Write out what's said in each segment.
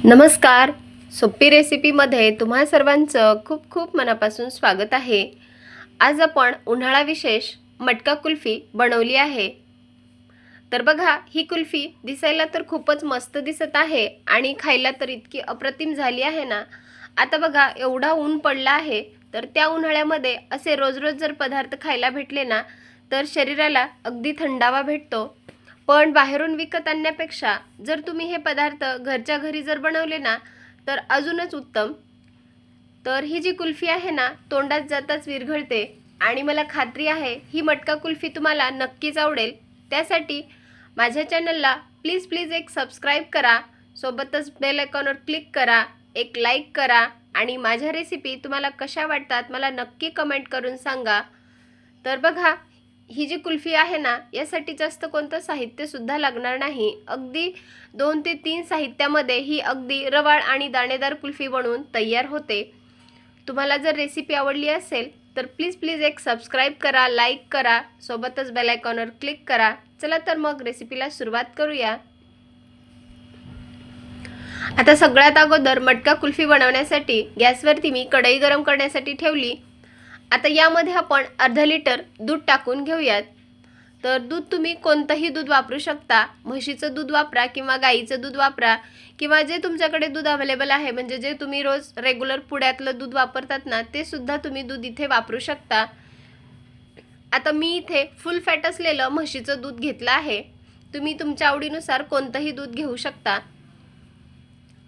नमस्कार. सोपी रेसिपीमध्ये तुम्हा सर्वांचं खूप खूप मनापासून स्वागत आहे. आज आपण उन्हाळा विशेष मटका कुल्फी बनवली आहे. तर बघा, ही कुल्फी दिसायला तर खूपच मस्त दिसत आहे आणि खायला तर इतकी अप्रतिम झाली आहे ना. आता बघा, एवढा ऊन पडला आहे, तर त्या उन्हाळ्यामध्ये असे रोज रोज जर पदार्थ खायला भेटले ना, तर शरीराला अगदी थंडावा भेटतो. पण बाहेरून विकत आणण्यापेक्षा जर तुम्ही हे पदार्थ घरच्या घरी जर बनवले ना, तर अजूनच उत्तम. तर ही जी कुल्फी आहे ना, तोंडात जाताच विरघळते आणि मला खात्री आहे ही मटका कुल्फी तुम्हाला नक्कीच आवडेल. त्यासाठी माझ्या चॅनलला प्लीज प्लीज एक सबस्क्राईब करा, सोबतच बेल आयकॉनवर क्लिक करा, एक लाईक करा आणि माझ्या रेसिपी तुम्हाला कशा वाटतात मला नक्की कमेंट करून सांगा. तर बघा, ही जी कुल्फी आहे ना, यासाठी जास्त कोणतं साहित्यसुद्धा लागणार नाही. अगदी 2 ते 3 साहित्यामध्ये ही अगदी रवाळ आणि दाणेदार कुल्फी बनवून तयार होते. तुम्हाला जर रेसिपी आवडली असेल तर प्लीज प्लीज एक सबस्क्राईब करा, लाईक करा, सोबतच बेल आयकॉनवर क्लिक करा. चला तर मग रेसिपीला सुरुवात करूया. आता सगळ्यात अगोदर मटका कुल्फी बनवण्यासाठी गॅसवरती मी कढई गरम करण्यासाठी ठेवली. आता यामध्ये आपण अर्धा लिटर दूध टाकून घेऊयात. तर दूध तुम्ही कोणतंही दूध वापरू शकता. म्हशीचं दूध वापरा किंवा गाईचं दूध वापरा किंवा जे तुमच्याकडे दूध अवेलेबल आहे, म्हणजे जे तुम्ही रोज रेग्युलर पुड्यातलं दूध वापरतात ना, ते सुद्धा तुम्ही दूध इथे वापरू शकता. आता मी इथे फुल फॅट असलेलं म्हशीचं दूध घेतलं आहे. तुम्ही तुमच्या आवडीनुसार कोणतंही दूध घेऊ शकता.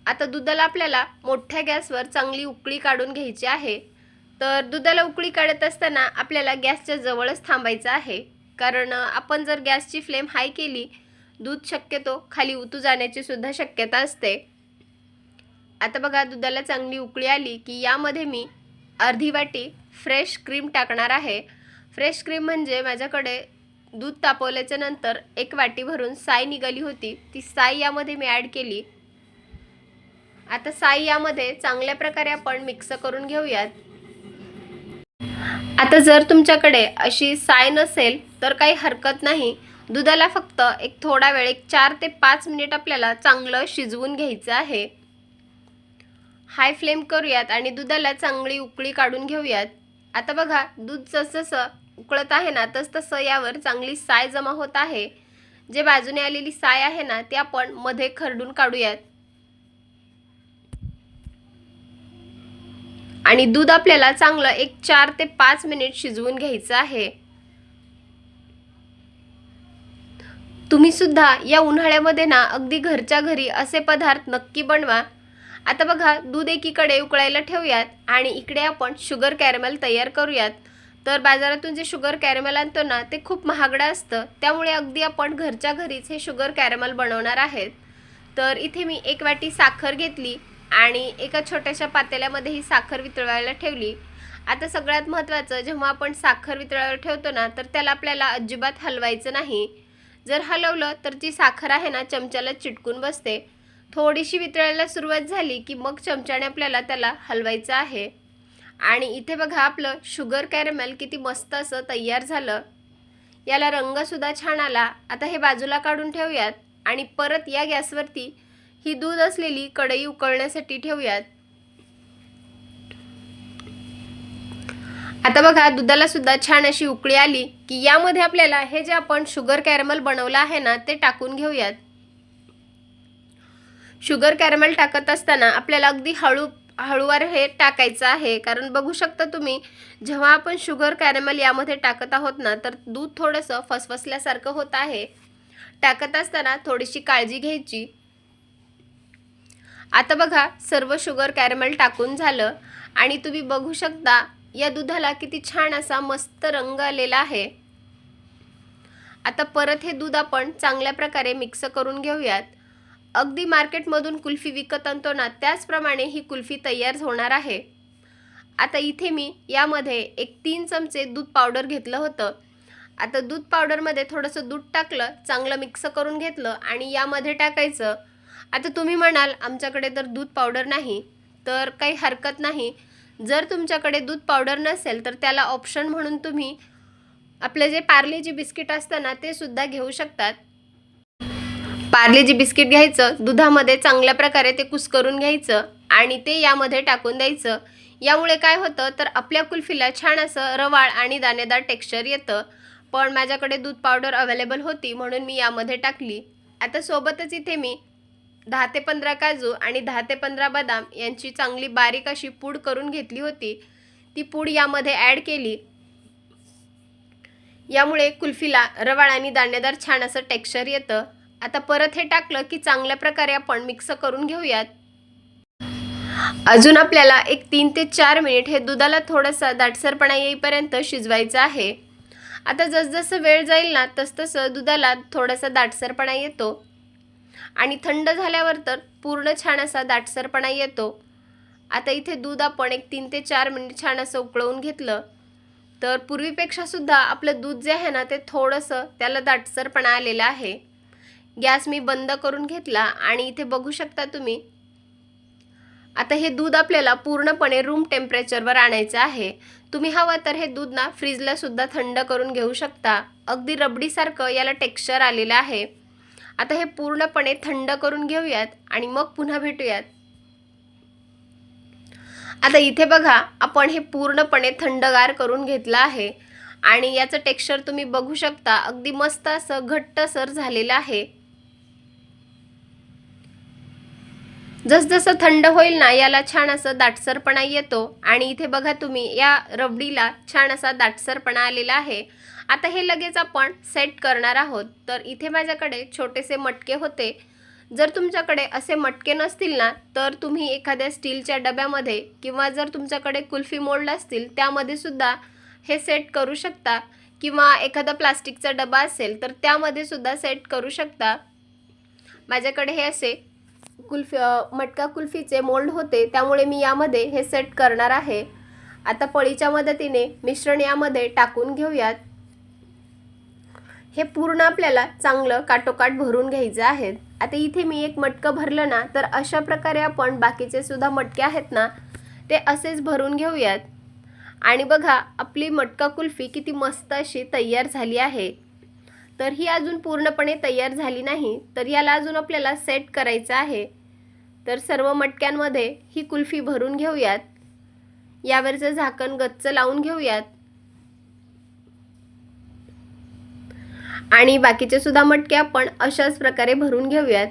आता दुधाला आपल्याला मोठ्या गॅसवर चांगली उकळी काढून घ्यायची आहे. तर दुधाला उकळी काढत असताना आपल्याला गॅसच्या जवळच थांबायचं आहे, कारण आपण जर गॅसची फ्लेम हाय केली, दूध शक्यतो खाली उतू जाण्याची सुद्धा शक्यता असते. आता बघा, दुधाला चांगली उकळी आली की यामध्ये मी अर्धी वाटी फ्रेश क्रीम टाकणार आहे. फ्रेश क्रीम म्हणजे माझ्याकडे दूध तापवल्याच्या नंतर 1 वाटी भरून साय निघाली होती, ती साय यामध्ये मी ॲड केली. आता साय यामध्ये चांगल्या प्रकारे आपण मिक्स करून घेऊयात. आता जर तुमच्याकडे अशी साय नसेल तर काही हरकत नाही. दुधाला फक्त एक थोडा वेळ, एक 4 ते 5 मिनिट आपल्याला चांगलं शिजवून घ्यायचं आहे. हाय फ्लेम करूयात आणि दुधाला चांगली उकळी काढून घेऊयात. आता बघा, दूध जसं उकळत आहे ना, तसं यावर चांगली साय जमा होत आहे. जे बाजूने आलेली साय आहे ना, ती आपण मध्ये खरडून काढूयात. आणि दूध आपल्याला चांगलं एक 4 ते 5 मिनिट शिजवून घ्यायचं आहे. तुम्ही सुद्धा या उन्हाळ्यामध्ये ना अगदी घरच्या घरी असे पदार्थ नक्की बनवा. आता बघा, दूध एकीकडे उकळायला ठेवूयात आणि इकडे आपण शुगर कॅरमेल तयार करूयात. तर बाजारातून जे शुगर कॅरमेल आणतो ना, ते खूप महागडं असतं, त्यामुळे अगदी आपण घरच्या घरीच हे शुगर कॅरमेल बनवणार आहेत. तर इथे मी 1 वाटी साखर घेतली आणि एका छोट्याशा पातेल्यामध्ये ही साखर वितळवायला ठेवली. आता सगळ्यात महत्त्वाचं, जेव्हा आपण साखर वितळायला ठेवतो ना, तर त्याला आपल्याला अजिबात हलवायचं नाही. जर हलवलं तर ती साखर आहे ना, चमच्याला चिटकून बसते. थोडीशी वितळायला सुरुवात झाली की मग चमच्याने आपल्याला त्याला हलवायचं आहे. आणि इथे बघा, आपलं शुगर कॅरमेल किती मस्त असं तयार झालं. याला रंगसुद्धा छान आला. आता हे बाजूला काढून ठेवूयात आणि परत या गॅसवरती ही दूध असलेली कढई उकळण्यासाठी ठेवूयात. आता बघा, दुधाला सुद्धा छान अशी उकळी आली की यामध्ये आपल्याला हे जे आपण शुगर कॅरमेल बनवलं आहे ना, ते टाकून घेऊयात. शुगर कॅरमेल टाकत असताना आपल्याला अगदी हळूवार हे टाकायचं आहे, कारण बघू शकता तुम्ही, जेव्हा आपण शुगर कॅरमेल यामध्ये टाकत आहोत ना, तर दूध थोडंसं फसफसल्यासारखं होत आहे. टाकत असताना थोडीशी काळजी घ्यायची. आता बघा, सर्व शुगर कॅरमेल टाकून झालं आणि तुम्ही बघू शकता या दुधाला किती छान असा मस्त रंग आलेला आहे. आता परत हे दूध आपण चांगल्या प्रकारे मिक्स करून घेऊयात. अगदी मार्केटमधून कुल्फी विकत आणतो ना, त्याचप्रमाणे ही कुल्फी तयार होणार आहे. आता इथे मी यामध्ये एक 3 चमचे दूध पावडर घेतलं होतं. आता दूध पावडरमध्ये थोडंसं दूध टाकलं, चांगलं मिक्स करून घेतलं आणि यामध्ये टाकायचं. आता तुम्ही म्हणाल, आमच्याकडे तर दूध पावडर नाही, तर काही हरकत नाही. जर तुमच्याकडे दूध पावडर नसेल तर त्याला ऑप्शन म्हणून तुम्ही आपले जे पार्लेजी बिस्किट असतं ना, ते सुद्धा घेऊ शकतात. पार्लेजी बिस्किट घ्यायचं, दुधामध्ये चांगल्या प्रकारे ते कुस्करून घ्यायचं आणि ते यामध्ये टाकून द्यायचं। यामुळे काय होतं तर आपल्या कुल्फीला छान असं रवाळ आणि दाणेदार टेक्स्चर येतं। पण माझ्याकडे दूध पावडर अवेलेबल होती म्हणून मी यामध्ये टाकली। आता सोबतच इथे मी 10 ते 15 काजू आणि 10 ते 15 बदाम यांची चांगली बारीक अशी पूड करून घेतली होती। ती पूड यामध्ये ॲड केली। यामुळे कुल्फीला रवाळ आणि दाणेदार छान असं टेक्स्चर येतं। आता परत हे टाकलं की चांगल्या प्रकारे आपण मिक्स करून घेऊयात। अजून आपल्याला एक 3 ते 4 मिनिट हे दुधाला थोडासा दाटसरपणा येईपर्यंत शिजवायचं आहे। आता जसजसं वेळ जाईल ना तसतसं दुधाला थोडासा दाटसरपणा येतो आणि थंड झाल्यावर तर पूर्ण छान असा दाटसरपणा येतो। आता इथे दूध आपण एक 3 ते 4 मिनिट छान असं उकळवून घेतलं तर पूर्वीपेक्षा सुद्धा आपलं दूध जे आहे ना ते थोडंसं त्याला दाटसरपणा आलेला आहे। गॅस मी बंद करून घेतला आणि इथे बघू शकता तुम्ही। आता हे दूध आपल्याला पूर्णपणे रूम टेम्परेचरवर आणायचं आहे। तुम्ही हवं तर हे दूध ना फ्रीजला सुद्धा थंड करून घेऊ शकता। अगदी रबडीसारखं याला टेक्स्चर आलेलं आहे। आता हे पूर्णपणे थंड करून घेऊयात आणि मग पुन्हा भेटूयात। आता इथे बघा आपण हे पूर्णपणे थंडगार करून घेतलं आहे आणि याचं टेक्स्चर तुम्ही बघू शकता, अगदी मस्त असं घट्टसर झालेलं आहे। जसजसं थंड होईल ना याला छान असं दाटसरपणा येतो आणि इथे बघा तुम्ही या रबडीला छान असा दाटसरपणा आलेला आहे। आता हे लगेच आपण सेट करणार आहोत। तर इथे माझ्याकडे छोटेसे मटके होते। जर तुमच्याकडे असे मटके नसतील ना तर तुम्ही एखाद्या स्टीलच्या डब्यामध्ये किंवा जर तुमच्याकडे कुल्फी मोल्ड असतील त्यामध्ये सुद्धा हे सेट करू शकता किंवा एखादा प्लास्टिकचा डबा असेल तर त्यामध्ये सुद्धा सेट करू शकता। माझ्याकडे हे असे मटका कुल्फीचे मोल्ड होते त्यामुळे मी यामध्ये हे सेट करणार आहे। आता पळीच्या मदतीने मिश्रण यामध्ये टाकून घेऊयात। हे पूर्ण आपल्याला चांगलं काटोकाट भरून घ्यायचं आहे। आता इथे मी एक मटकं भरलं ना तर अशा प्रकारे आपण बाकीचे सुद्धा मटके आहेत ना ते असेच भरून घेऊयात। आणि बघा आपली मटका कुल्फी किती मस्त अशी तयार झाली आहे। तर ही अजून पूर्णपणे तयार झाली नाही तर याला अजून आपल्याला सेट करायचं आहे। तर सर्व मटक्यांमध्ये ही कुल्फी भरून घेऊयात। यावरचं झाकण गच्च लावून घेऊयात आणि बाकीचे सुद्धा मटके आपण अशाच प्रकारे भरून घेऊयात।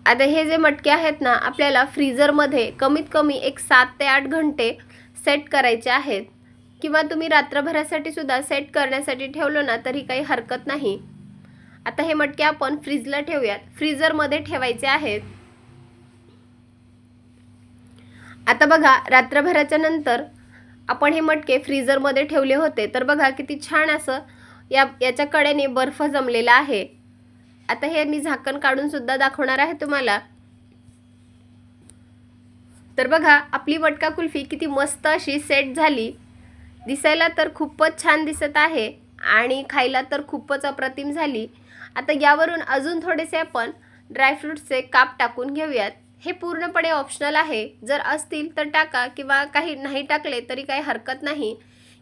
आता हे जे मटके आहेत ना आपल्याला फ्रीजरमध्ये कमीत कमी एक 7 ते 8 घंटे सेट करायचे आहेत किंवा तुम्ही रात्रभरासाठी सुद्धा सेट करण्यासाठी ठेवलं ना तरी काही हरकत नाही। आता हे मटके आपण फ्रीजला ठेवूयात, फ्रीजरमध्ये ठेवायचे आहेत। आता बघा रात्रभराच्या नंतर आपण हे मटके फ्रीजरमध्ये ठेवले होते तर बघा किती छान असं याच्या कडेने बर्फ जमलेला आहे। आता हे मी झाकण काढून सुद्धा दाखवणार आहे तुम्हाला। तर बघा आपली मटका कुल्फी किती मस्त अशी सेट झाली। दिसायला तर खूपच छान दिसत आहे आणि खायला तर खूपच अप्रतिम झाली। आता यावरून अजून थोडेसे आपण ड्रायफ्रूट्सचे काप टाकून घेऊयात। हे पूर्णपणे ऑप्शनल आहे, जर असतील तर टाका किंवा काही नाही टाकले तरी काही हरकत नाही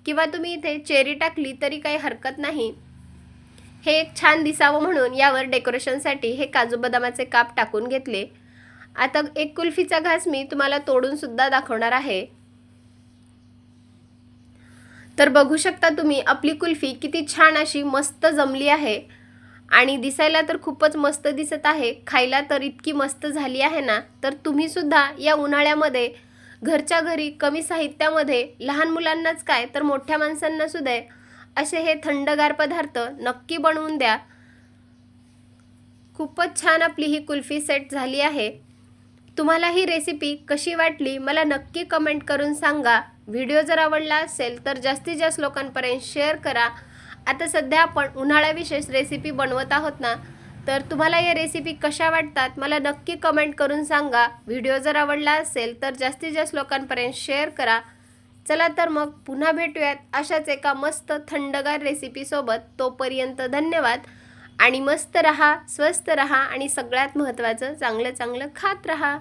किंवा तुम्ही इथे चेरी टाकली तरी काही हरकत नाही। हे एक छान दिसावं म्हणून यावर डेकोरेशनसाठी हे काजू बदामाचे काप टाकून घेतले। आता एक कुल्फीचा घास मी तुम्हाला तोडून सुद्धा दाखवणार आहे। तर बघू शकता तुम्ही आपली कुल्फी किती छान अशी मस्त जमली आहे आणि दिसायला तर खूपच मस्त दिसत आहे। खायला तर इतकी मस्त झाली आहे ना। तर तुम्ही सुद्धा या उन्हाळ्यामध्ये घरच्या घरी कमी साहित्यामध्ये लहान मुलांनाच काय तर मोठ्या माणसांना सुद्धा असे हे थंडगार पदार्थ नक्की बनवून द्या। खूपच छान आपली ही कुल्फी सेट झाली आहे। तुम्हाला ही रेसिपी कशी वाटली मला नक्की कमेंट करून सांगा। व्हिडिओ जर आवडला असेल तर जास्तीत जास्त लोकांपर्यंत शेअर करा। आता सध्या आपण उन्हाळा विशेष रेसिपी बनवत आहोत ना, तर तुम्हाला या रेसिपी कशा वाटतात मला नक्की कमेंट करून सांगा। व्हिडिओ जर आवडला असेल तर जास्तीत जास्त लोकांपर्यंत शेअर करा। चला तर मग पुन्हा भेटूयात अशाच एका मस्त थंडगार रेसिपीसोबत। तोपर्यंत धन्यवाद आणि मस्त रहा, स्वस्त रहा आणि सगळ्यात महत्त्वाचं चांगलं चांगलं खात रहा।